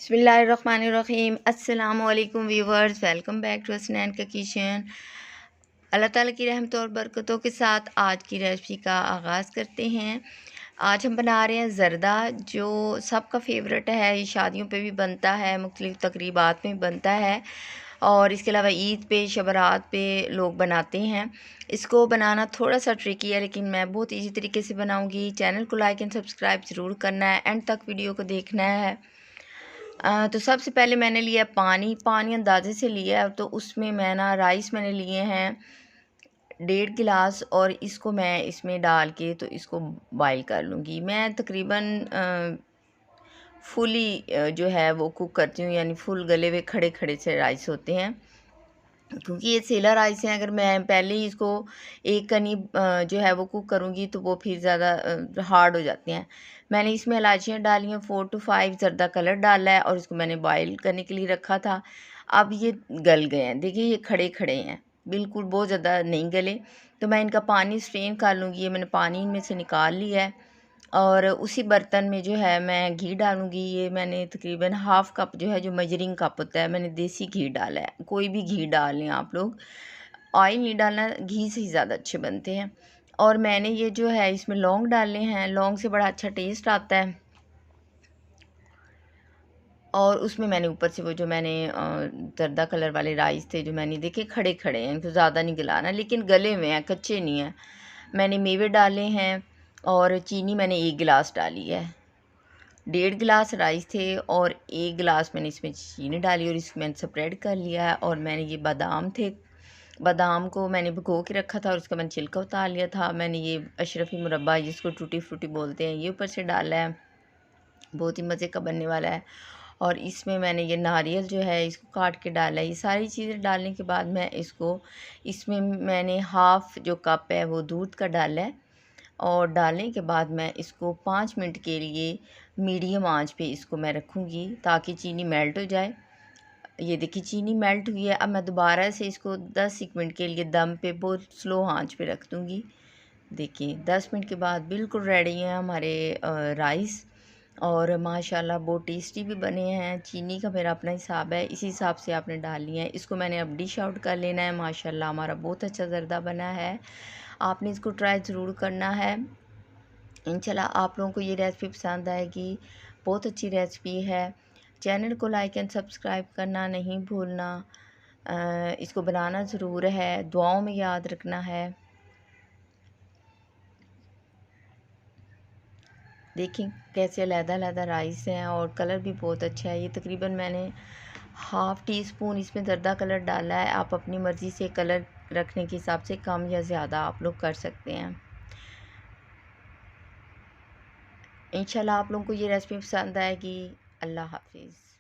बिस्मिल्लाहिर्रहमानिर्रहीम। अस्सलामु अलैकुम viewers, welcome back to Hasnain का किचन। अल्लाह ताला की रहमत और बरकतों के साथ आज की रेसिपी का आगाज़ करते हैं। आज हम बना रहे हैं ज़र्दा, जो सबका फेवरेट है। ये शादियों पे भी बनता है, मुख्तलिफ़ तकरीबात में बनता है और इसके अलावा ईद पे, शबरात पे लोग बनाते हैं। इसको बनाना थोड़ा सा ट्रिकी है, लेकिन मैं बहुत ईजी तरीके से बनाऊंगी। चैनल को लाइक एंड सब्सक्राइब ज़रूर करना है, एंड तक वीडियो को देखना है। तो सबसे पहले मैंने लिया पानी अंदाजे से लिया है। तो उसमें मैं ना राइस मैंने लिए हैं 1.5 गिलास, और इसको मैं इसमें डाल के तो इसको बॉईल कर लूँगी। मैं तकरीबन फुली जो है वो कुक करती हूँ, यानी फुल गले हुए खड़े खड़े से राइस होते हैं, क्योंकि ये सेला राइस हैं। अगर मैं पहले ही इसको एक कनी जो है वो कुक करूँगी तो वो फिर ज़्यादा हार्ड हो जाते हैं। मैंने इसमें इलायचियाँ डाली हैं 4 to 5, ज़र्दा कलर डाला है और इसको मैंने बॉईल करने के लिए रखा था। अब ये गल गए हैं, देखिए ये खड़े खड़े हैं, बिल्कुल बहुत ज़्यादा नहीं गले। तो मैं इनका पानी स्ट्रेन कर लूँगी। ये मैंने पानी इनमें से निकाल लिया है और उसी बर्तन में जो है मैं घी डालूँगी। ये मैंने तकरीबन हाफ़ कप जो है, जो मेजरिंग कप होता है, मैंने देसी घी डाला है। कोई भी घी डाल लें आप लोग, ऑयल नहीं डालना, घी से ही ज़्यादा अच्छे बनते हैं। और मैंने ये जो है इसमें लौंग डालने हैं, लौंग से बड़ा अच्छा टेस्ट आता है। और उसमें मैंने ऊपर से वो जो मैंने जर्दा कलर वाले राइस थे, जो मैंने देखे खड़े खड़े हैं, इनको ज़्यादा नहीं गलाना, लेकिन गले हुए हैं, कच्चे नहीं हैं। मैंने मेवे डाले हैं और चीनी मैंने 1 गिलास डाली है। 1.5 गिलास राइस थे और 1 गिलास मैंने इसमें चीनी डाली और इसको मैंने सेपरेट कर लिया है। और मैंने ये बादाम थे, बादाम को मैंने भिगो के रखा था और उसका मैंने छिलका उतार लिया था। मैंने ये अशरफी मुरब्बा, जिसको टूटी फ्रूटी बोलते हैं, ये ऊपर से डाला है। बहुत ही मज़े का बनने वाला है। और इसमें मैंने ये नारियल जो है इसको काट के डाला है। ये सारी चीज़ें डालने के बाद मैं इसमें मैंने हाफ़ जो कप है वो दूध का डाला है। और डालने के बाद मैं इसको 5 मिनट के लिए मीडियम आंच पे इसको मैं रखूँगी, ताकि चीनी मेल्ट हो जाए। ये देखिए चीनी मेल्ट हुई है। अब मैं दोबारा से इसको 10 मिनट के लिए दम पे बहुत स्लो आंच पे रख दूँगी। देखिए 10 मिनट के बाद बिल्कुल रेडी हैं हमारे राइस, और माशाल्लाह बहुत टेस्टी भी बने हैं। चीनी का मेरा अपना हिसाब है, इसी हिसाब से आपने डालनी है। इसको मैंने अब डिश आउट कर लेना है। माशाल्लाह हमारा बहुत अच्छा ज़र्दा बना है। आपने इसको ट्राई ज़रूर करना है। इंशाल्लाह आप लोगों को ये रेसिपी पसंद आएगी। बहुत अच्छी रेसिपी है। चैनल को लाइक एंड सब्सक्राइब करना नहीं भूलना। इसको बनाना ज़रूर है, दुआओं में याद रखना है। देखें कैसे अलग-अलग राइस हैं और कलर भी बहुत अच्छा है। ये तकरीबन मैंने हाफ़ टी स्पून इसमें ज़र्दा कलर डाला है। आप अपनी मर्ज़ी से कलर रखने के हिसाब से कम या ज़्यादा आप लोग कर सकते हैं। इंशाल्लाह आप लोगों को ये रेसिपी पसंद आएगी। अल्लाह हाफ़िज़।